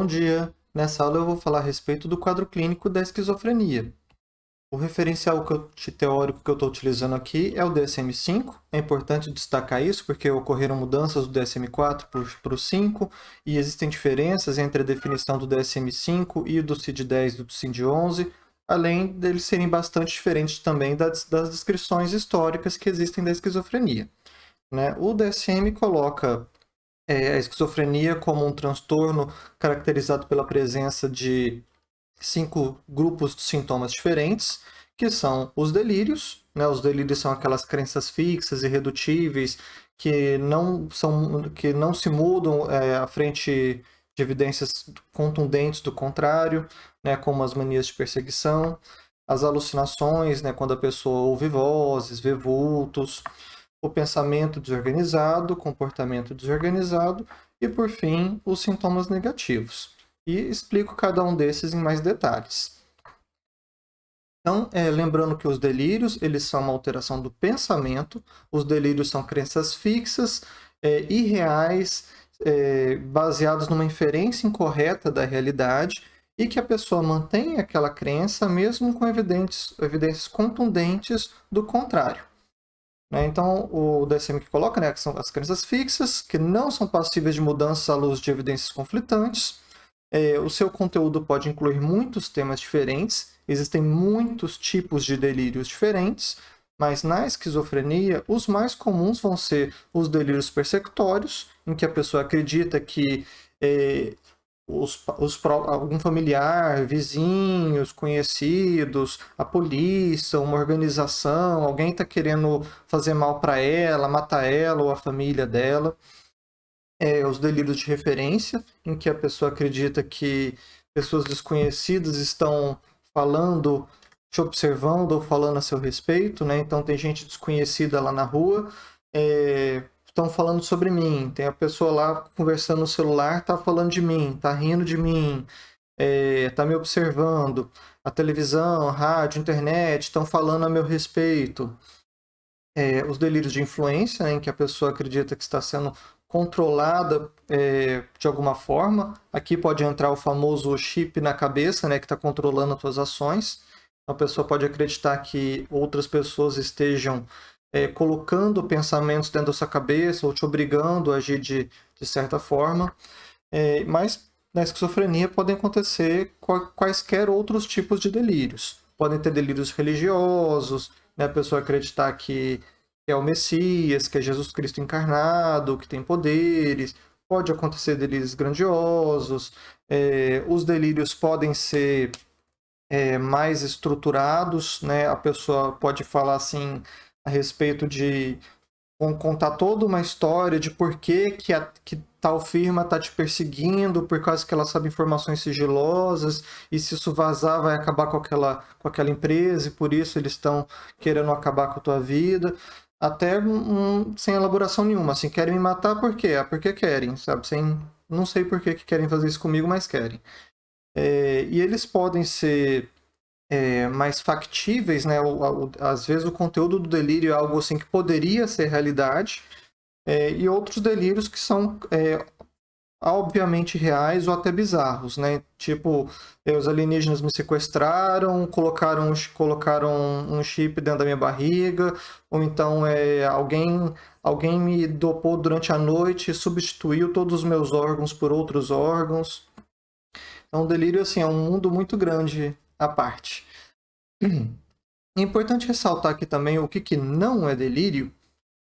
Bom dia! Nessa aula eu vou falar a respeito do quadro clínico da esquizofrenia. O referencial teórico que eu estou utilizando aqui é o DSM-5. É importante destacar isso porque ocorreram mudanças do DSM-4 para o 5 e existem diferenças entre a definição do DSM-5 e do CID-10 e do CID-11, além deles serem bastante diferentes também das descrições históricas que existem da esquizofrenia. O DSM coloca a esquizofrenia como um transtorno caracterizado pela presença de 5 grupos de sintomas diferentes, que são os delírios. Os delírios são aquelas crenças fixas, irredutíveis, que não se mudam à frente de evidências contundentes do contrário, como as manias de perseguição, as alucinações, quando a pessoa ouve vozes, vê vultos, o pensamento desorganizado, o comportamento desorganizado e, por fim, os sintomas negativos. E explico cada um desses em mais detalhes. Então, lembrando que os delírios, eles são uma alteração do pensamento, os delírios são crenças fixas, irreais, baseados numa inferência incorreta da realidade e que a pessoa mantém aquela crença mesmo com evidências contundentes do contrário. Então, o DSM que coloca que são as crenças fixas, que não são passíveis de mudança à luz de evidências conflitantes. O seu conteúdo pode incluir muitos temas diferentes, existem muitos tipos de delírios diferentes, mas na esquizofrenia, os mais comuns vão ser os delírios persecutórios, em que a pessoa acredita que algum familiar, vizinhos, conhecidos, a polícia, uma organização, alguém está querendo fazer mal para ela, matar ela ou a família dela. Os delírios de referência, em que a pessoa acredita que pessoas desconhecidas estão falando, te observando ou falando a seu respeito. Então tem gente desconhecida lá na rua, estão falando sobre mim, tem a pessoa lá conversando no celular, está falando de mim, está rindo de mim, está me observando, a televisão, a rádio, a internet estão falando a meu respeito. Os delírios de influência, em que a pessoa acredita que está sendo controlada de alguma forma. Aqui pode entrar o famoso chip na cabeça, que está controlando as suas ações. A pessoa pode acreditar que outras pessoas estejam colocando pensamentos dentro da sua cabeça ou te obrigando a agir de certa forma. Mas na esquizofrenia podem acontecer quaisquer outros tipos de delírios. Podem ter delírios religiosos, a pessoa acreditar que é o Messias, que é Jesus Cristo encarnado, que tem poderes. Pode acontecer delírios grandiosos. Os delírios podem ser mais estruturados, a pessoa pode falar assim a respeito de contar toda uma história de por que tal firma está te perseguindo, por causa que ela sabe informações sigilosas, e se isso vazar vai acabar com aquela empresa, e por isso eles estão querendo acabar com a tua vida, até sem elaboração nenhuma, assim, querem me matar por quê? Porque querem, sabe? Não sei por que querem fazer isso comigo, mas querem. E eles podem ser mais factíveis, às vezes o conteúdo do delírio é algo assim que poderia ser realidade, e outros delírios que são obviamente reais ou até bizarros, tipo, os alienígenas me sequestraram, colocaram um chip dentro da minha barriga, ou então alguém me dopou durante a noite e substituiu todos os meus órgãos por outros órgãos. Então, o delírio assim, é um mundo muito grande à parte. É importante ressaltar aqui também o que não é delírio.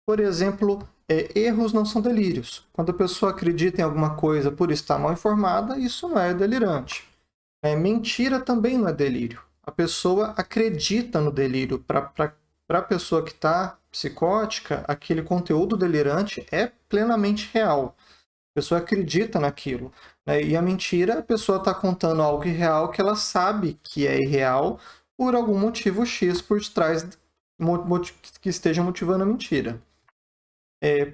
Por exemplo, erros não são delírios. Quando a pessoa acredita em alguma coisa por estar mal informada, isso não é delirante. Mentira também não é delírio. A pessoa acredita no delírio. Para a pessoa que está psicótica, aquele conteúdo delirante é plenamente real. A pessoa acredita naquilo. E a mentira, a pessoa está contando algo irreal que ela sabe que é irreal por algum motivo X por trás que esteja motivando a mentira.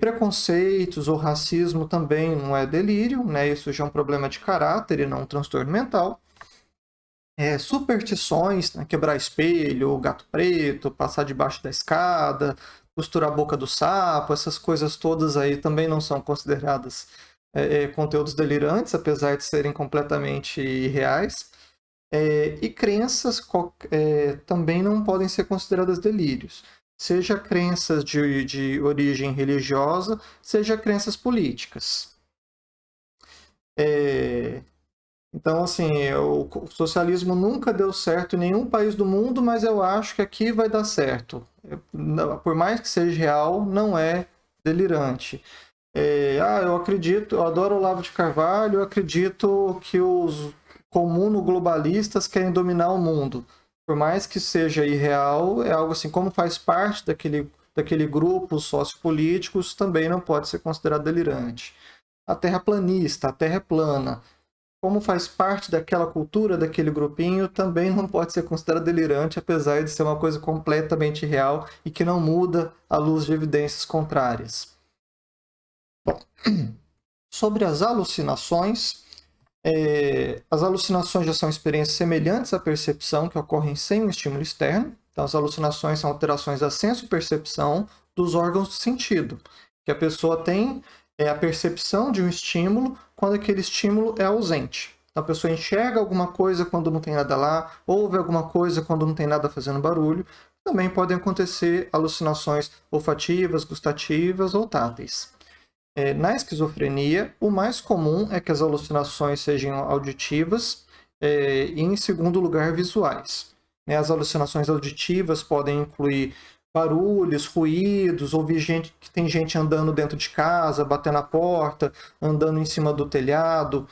Preconceitos ou racismo também não é delírio, isso já é um problema de caráter e não um transtorno mental. Superstições, quebrar espelho, gato preto, passar debaixo da escada, costurar a boca do sapo, essas coisas todas aí também não são consideradas conteúdos delirantes, apesar de serem completamente irreais. E crenças também não podem ser consideradas delírios. Seja crenças de origem religiosa, seja crenças políticas. Então, assim, o socialismo nunca deu certo em nenhum país do mundo, mas eu acho que aqui vai dar certo. Por mais que seja real, não é delirante. Eu acredito, eu adoro o Olavo de Carvalho, eu acredito que os comuno-globalistas querem dominar o mundo. Por mais que seja irreal, é algo assim, como faz parte daquele grupo sociopolíticos, também não pode ser considerado delirante. A Terra planista, a Terra é plana, como faz parte daquela cultura, daquele grupinho, também não pode ser considerado delirante, apesar de ser uma coisa completamente real e que não muda à luz de evidências contrárias. Bom, sobre as alucinações, as alucinações já são experiências semelhantes à percepção que ocorrem sem um estímulo externo. Então, as alucinações são alterações da senso-percepção dos órgãos do sentido, que a pessoa tem a percepção de um estímulo quando aquele estímulo é ausente. Então, a pessoa enxerga alguma coisa quando não tem nada lá, ouve alguma coisa quando não tem nada fazendo barulho. Também podem acontecer alucinações olfativas, gustativas ou táteis. Na esquizofrenia, o mais comum é que as alucinações sejam auditivas e, em segundo lugar, visuais. As alucinações auditivas podem incluir barulhos, ruídos, ouvir que tem gente andando dentro de casa, batendo na porta, andando em cima do telhado.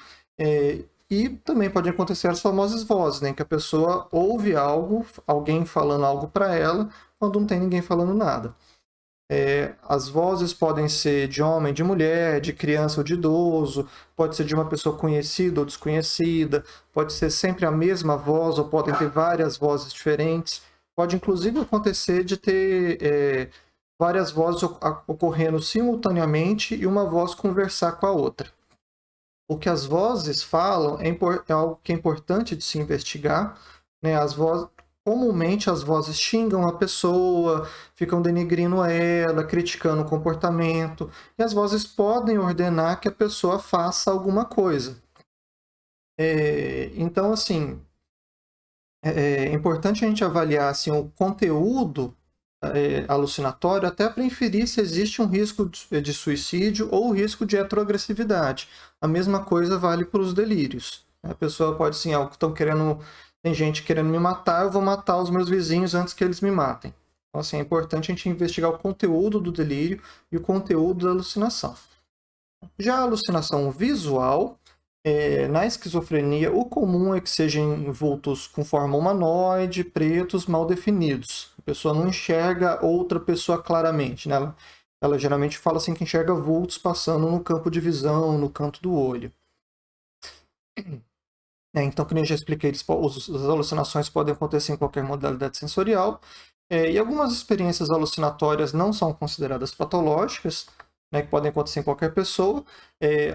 E também pode acontecer as famosas vozes, né, que a pessoa ouve algo, alguém falando algo para ela, quando não tem ninguém falando nada. As vozes podem ser de homem, de mulher, de criança ou de idoso, pode ser de uma pessoa conhecida ou desconhecida, pode ser sempre a mesma voz ou podem ter várias vozes diferentes. Pode inclusive acontecer de ter várias vozes ocorrendo simultaneamente e uma voz conversar com a outra. O que as vozes falam é algo que é importante de se investigar, né? Comumente as vozes xingam a pessoa, ficam denegrindo ela, criticando o comportamento, e as vozes podem ordenar que a pessoa faça alguma coisa. Então, assim, é importante a gente avaliar assim, o conteúdo alucinatório até para inferir se existe um risco de suicídio ou risco de heteroagressividade. A mesma coisa vale para os delírios. A pessoa pode, assim, tem gente querendo me matar, eu vou matar os meus vizinhos antes que eles me matem. Então, assim, é importante a gente investigar o conteúdo do delírio e o conteúdo da alucinação. Já a alucinação visual, na esquizofrenia, o comum é que sejam vultos com forma humanoide, pretos, mal definidos. A pessoa não enxerga outra pessoa claramente, né? Ela geralmente fala assim que enxerga vultos passando no campo de visão, no canto do olho. Então, como eu já expliquei, as alucinações podem acontecer em qualquer modalidade sensorial. E algumas experiências alucinatórias não são consideradas patológicas, né, que podem acontecer em qualquer pessoa.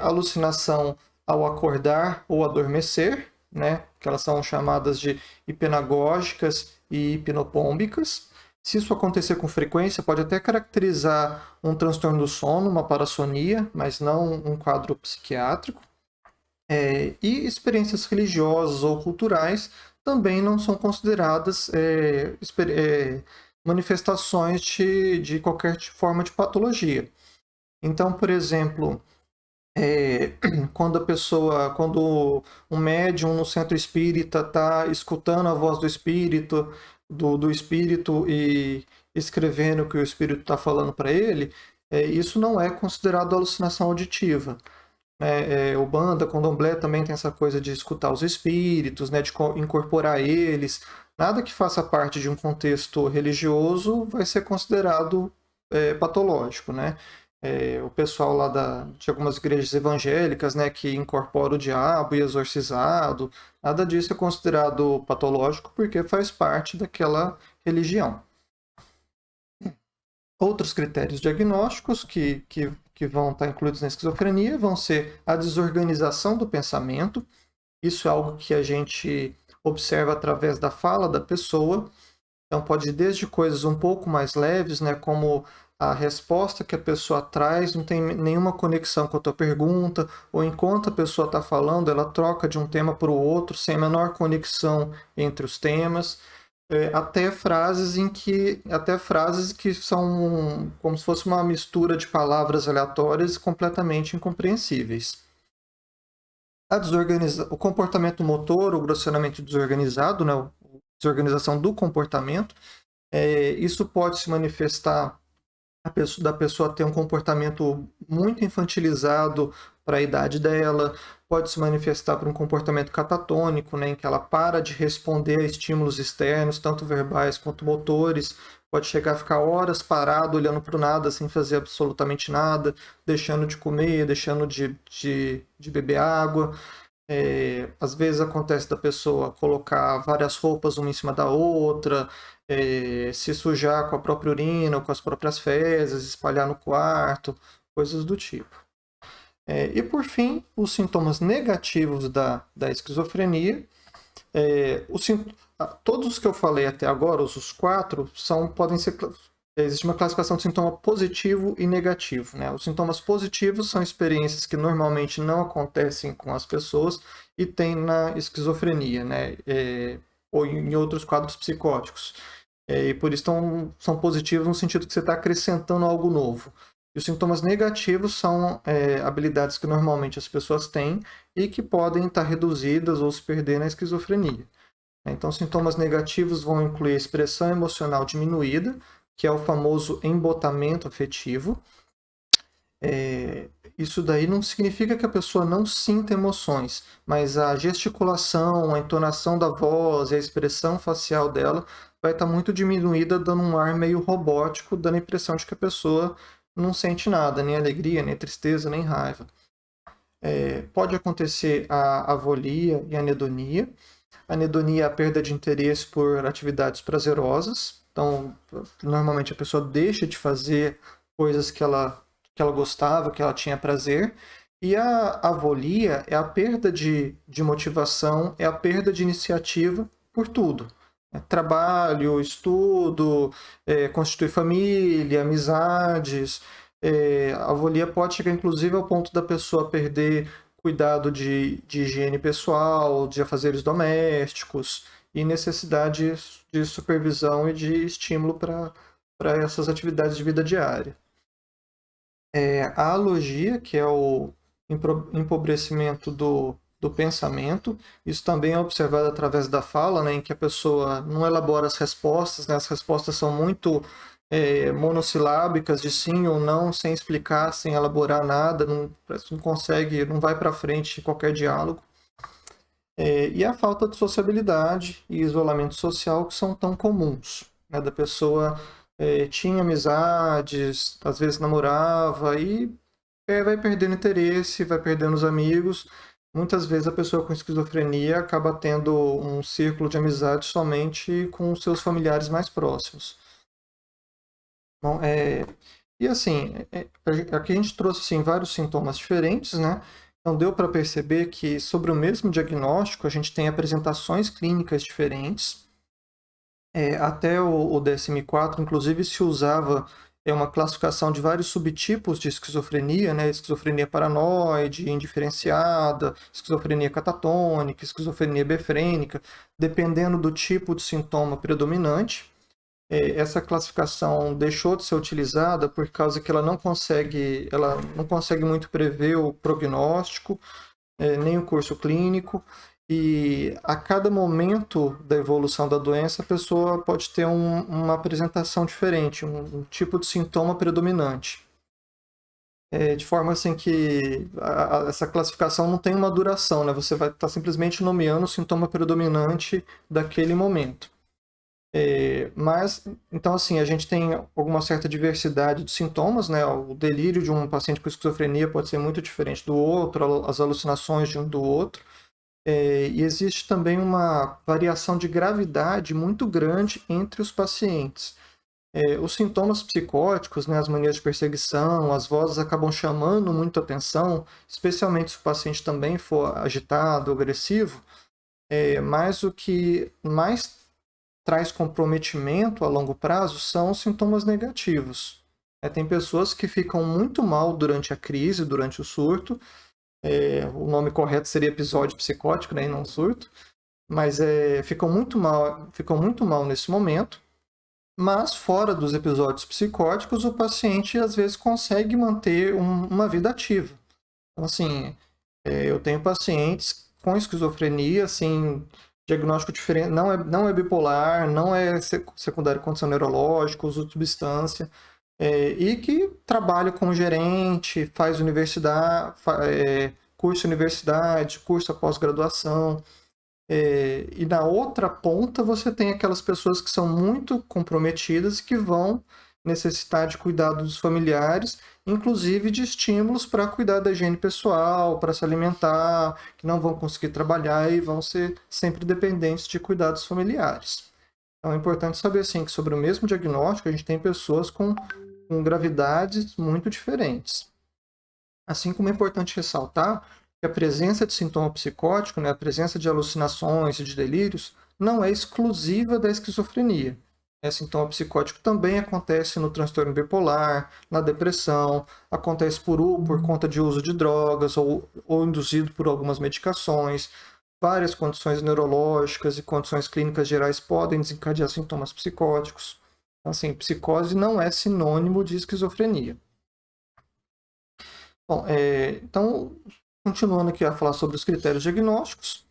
Alucinação ao acordar ou adormecer, né, que elas são chamadas de hipenagógicas e hipnopômbicas. Se isso acontecer com frequência, pode até caracterizar um transtorno do sono, uma parassonia, mas não um quadro psiquiátrico. E experiências religiosas ou culturais também não são consideradas manifestações de qualquer forma de patologia. Então, por exemplo, quando um médium no centro espírita está escutando a voz do espírito, do espírito e escrevendo o que o espírito está falando para ele, isso não é considerado alucinação auditiva. O Banda, Candomblé também tem essa coisa de escutar os espíritos, né, de incorporar eles. Nada que faça parte de um contexto religioso vai ser considerado patológico, né? O pessoal lá de algumas igrejas evangélicas, né, que incorpora o diabo e exorcizado, nada disso é considerado patológico porque faz parte daquela religião. Outros critérios diagnósticos que vão estar incluídos na esquizofrenia vão ser a desorganização do pensamento. Isso é algo que a gente observa através da fala da pessoa. Então pode ir desde coisas um pouco mais leves, né, como a resposta que a pessoa traz não tem nenhuma conexão com a tua pergunta, ou enquanto a pessoa está falando, ela troca de um tema para o outro, sem a menor conexão entre os temas. Até frases que são como se fosse uma mistura de palavras aleatórias completamente incompreensíveis. O comportamento motor, o grosseiramente desorganizado, né? Desorganização do comportamento, isso pode se manifestar da pessoa ter um comportamento muito infantilizado para a idade dela, pode se manifestar por um comportamento catatônico, né, em que ela para de responder a estímulos externos, tanto verbais quanto motores, pode chegar a ficar horas parado, olhando para o nada, sem fazer absolutamente nada, deixando de comer, deixando de beber água. Às vezes acontece da pessoa colocar várias roupas uma em cima da outra, se sujar com a própria urina ou com as próprias fezes, espalhar no quarto, coisas do tipo. E por fim, os sintomas negativos da esquizofrenia. Todos os que eu falei até agora, os quatro, podem ser. Existe uma classificação de sintoma positivo e negativo. Né? Os sintomas positivos são experiências que normalmente não acontecem com as pessoas e tem na esquizofrenia, né? Ou em outros quadros psicóticos. E por isso são positivos no sentido que você está acrescentando algo novo. E os sintomas negativos são habilidades que normalmente as pessoas têm e que podem estar reduzidas ou se perder na esquizofrenia. Então, sintomas negativos vão incluir a expressão emocional diminuída, que é o famoso embotamento afetivo. Isso daí não significa que a pessoa não sinta emoções, mas a gesticulação, a entonação da voz e a expressão facial dela vai estar muito diminuída, dando um ar meio robótico, dando a impressão de que a pessoa não sente nada, nem alegria, nem tristeza, nem raiva. Pode acontecer a avolia e a anedonia. A anedonia é a perda de interesse por atividades prazerosas. Então, normalmente a pessoa deixa de fazer coisas que ela gostava, que ela tinha prazer. E a avolia é a perda de motivação, é a perda de iniciativa por tudo. Trabalho, estudo, constituir família, amizades. A avolia pode chegar inclusive ao ponto da pessoa perder cuidado de higiene pessoal, de afazeres domésticos e necessidade de supervisão e de estímulo para essas atividades de vida diária. A alogia, que é o empobrecimento do pensamento, isso também é observado através da fala, né, em que a pessoa não elabora as respostas, né, as respostas são muito monossilábicas, de sim ou não, sem explicar, sem elaborar nada, não consegue, não vai para frente qualquer diálogo. E a falta de sociabilidade e isolamento social que são tão comuns, né, da pessoa tinha amizades, às vezes namorava e vai perdendo interesse, vai perdendo os amigos. Muitas vezes a pessoa com esquizofrenia acaba tendo um círculo de amizade somente com os seus familiares mais próximos. Bom, e assim, aqui a gente trouxe assim, vários sintomas diferentes, né? Então deu para perceber que sobre o mesmo diagnóstico a gente tem apresentações clínicas diferentes. Até o DSM-4, inclusive, se usava uma classificação de vários subtipos de esquizofrenia, né? Esquizofrenia paranoide, indiferenciada, esquizofrenia catatônica, esquizofrenia befrênica, dependendo do tipo de sintoma predominante. Essa classificação deixou de ser utilizada por causa que ela não consegue muito prever o prognóstico, nem o curso clínico, e a cada momento da evolução da doença, a pessoa pode ter uma apresentação diferente, um tipo de sintoma predominante. De forma assim que essa classificação não tem uma duração, né? Você vai estar simplesmente nomeando o sintoma predominante daquele momento. Mas, então, assim, a gente tem alguma certa diversidade de sintomas, né? O delírio de um paciente com esquizofrenia pode ser muito diferente do outro, as alucinações de um do outro. E existe também uma variação de gravidade muito grande entre os pacientes. Os sintomas psicóticos, né, as manias de perseguição, as vozes acabam chamando muito atenção, especialmente se o paciente também for agitado, agressivo. Mas o que mais traz comprometimento a longo prazo são os sintomas negativos. Tem pessoas que ficam muito mal durante a crise, durante o surto. O nome correto seria episódio psicótico, né, e não surto. Mas ficam muito mal nesse momento. Mas fora dos episódios psicóticos, o paciente às vezes consegue manter uma vida ativa. Então, assim, eu tenho pacientes com esquizofrenia, assim, diagnóstico diferente, não é bipolar, não é secundário condição neurológica, uso de substância, e que trabalha como gerente, faz universidade, curso universidade, curso pós-graduação. E na outra ponta você tem aquelas pessoas que são muito comprometidas e que vão necessitar de cuidados familiares, inclusive de estímulos para cuidar da higiene pessoal, para se alimentar, que não vão conseguir trabalhar e vão ser sempre dependentes de cuidados familiares. Então é importante saber assim, que sobre o mesmo diagnóstico a gente tem pessoas com gravidades muito diferentes. Assim como é importante ressaltar que a presença de sintoma psicótico, né, a presença de alucinações e de delírios, não é exclusiva da esquizofrenia. Sintoma psicótico também acontece no transtorno bipolar, na depressão, acontece por conta de uso de drogas ou induzido por algumas medicações. Várias condições neurológicas e condições clínicas gerais podem desencadear sintomas psicóticos. Assim, psicose não é sinônimo de esquizofrenia. Bom, então, continuando aqui a falar sobre os critérios diagnósticos,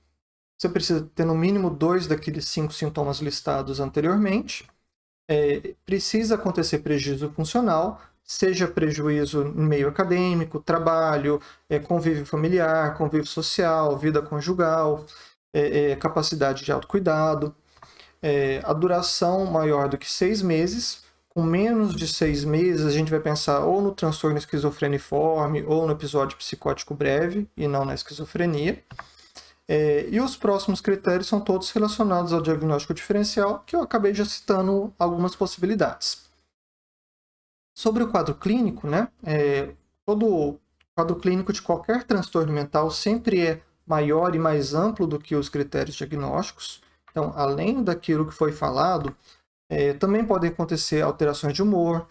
você precisa ter no mínimo 2 daqueles 5 sintomas listados anteriormente. Precisa acontecer prejuízo funcional, seja prejuízo em meio acadêmico, trabalho, convívio familiar, convívio social, vida conjugal, capacidade de autocuidado. A duração maior do que 6 meses. Com menos de 6 meses, a gente vai pensar ou no transtorno esquizofreniforme ou no episódio psicótico breve, e não na esquizofrenia. E os próximos critérios são todos relacionados ao diagnóstico diferencial, que eu acabei já citando algumas possibilidades. Sobre o quadro clínico, né? Todo quadro clínico de qualquer transtorno mental sempre é maior e mais amplo do que os critérios diagnósticos. Então, além daquilo que foi falado, também podem acontecer alterações de humor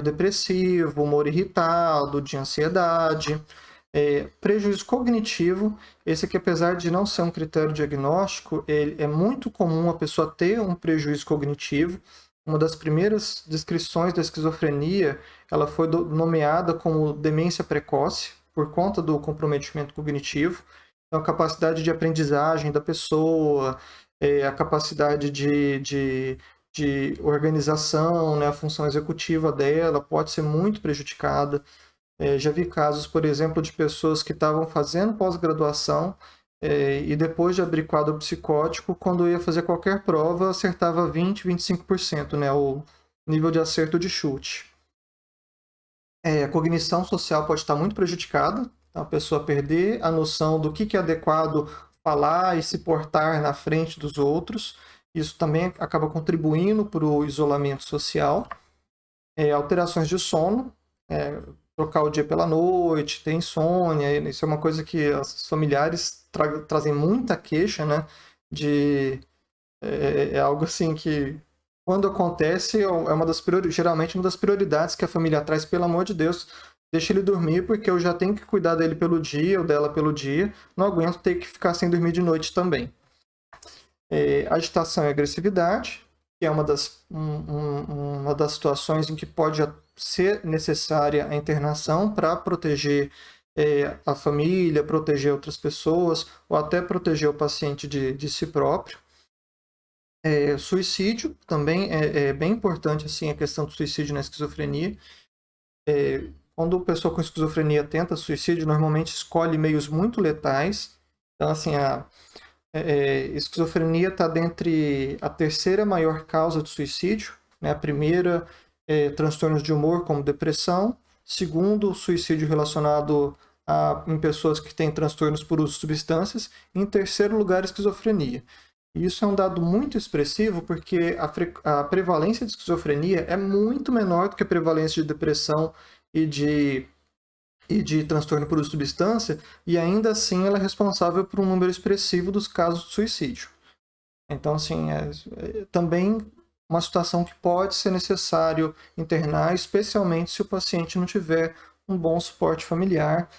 depressivo, humor irritado, de ansiedade, prejuízo cognitivo. Esse aqui, apesar de não ser um critério diagnóstico, é muito comum a pessoa ter um prejuízo cognitivo. Uma das primeiras descrições da esquizofrenia, ela foi nomeada como demência precoce, por conta do comprometimento cognitivo. Então, a capacidade de aprendizagem da pessoa, a capacidade de organização, né, a função executiva dela pode ser muito prejudicada. Já vi casos, por exemplo, de pessoas que estavam fazendo pós-graduação e depois de abrir quadro psicótico, quando ia fazer qualquer prova, acertava 20, 25%, né, o nível de acerto de chute. A cognição social pode estar muito prejudicada, a pessoa perder a noção do que é adequado falar e se portar na frente dos outros. Isso também acaba contribuindo para o isolamento social. Alterações de sono, trocar o dia pela noite, ter insônia, isso é uma coisa que os familiares trazem muita queixa, né? É algo assim que, quando acontece, geralmente uma das prioridades que a família traz. Pelo amor de Deus, deixa ele dormir, porque eu já tenho que cuidar dele pelo dia, ou dela pelo dia, não aguento ter que ficar sem dormir de noite também. Agitação e agressividade, que é uma das situações em que pode ser necessária a internação para proteger a família, proteger outras pessoas, ou até proteger o paciente de si próprio. Suicídio também é bem importante, assim, a questão do suicídio na esquizofrenia. Quando a pessoa com esquizofrenia tenta suicídio, normalmente escolhe meios muito letais. Então, assim, esquizofrenia está dentre a terceira maior causa de suicídio, né? A primeira transtornos de humor, como depressão. Segundo, suicídio relacionado em pessoas que têm transtornos por uso de substâncias. E, em terceiro lugar, esquizofrenia. E isso é um dado muito expressivo, porque a prevalência de esquizofrenia é muito menor do que a prevalência de depressão e de transtorno por uso de substância, e ainda assim ela é responsável por um número expressivo dos casos de suicídio. Então, assim, também uma situação que pode ser necessário internar, especialmente se o paciente não tiver um bom suporte familiar,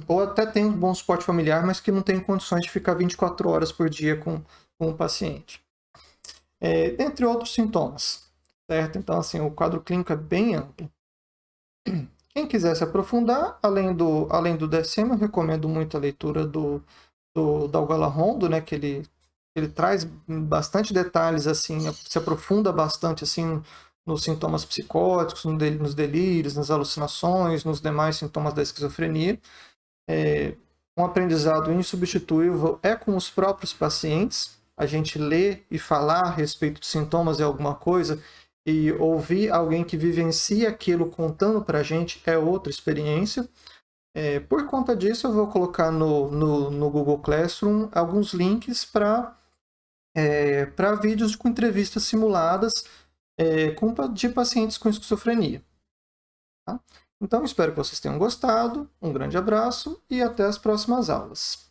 ou até tem um bom suporte familiar, mas que não tem condições de ficar 24 horas por dia com o paciente. Dentre outros sintomas, certo? Então, assim, o quadro clínico é bem amplo. Quem quiser se aprofundar, além do DSM, eu recomendo muito a leitura do Dalgala Rondo, né, que ele traz bastante detalhes, assim, se aprofunda bastante assim, nos sintomas psicóticos, nos delírios, nas alucinações, nos demais sintomas da esquizofrenia. Um aprendizado insubstituível é com os próprios pacientes. A gente ler e falar a respeito de sintomas de alguma coisa e ouvir alguém que vivencia aquilo contando para a gente é outra experiência. Por conta disso, eu vou colocar no Google Classroom alguns links para vídeos com entrevistas simuladas de pacientes com esquizofrenia. Tá? Então, espero que vocês tenham gostado. Um grande abraço e até as próximas aulas.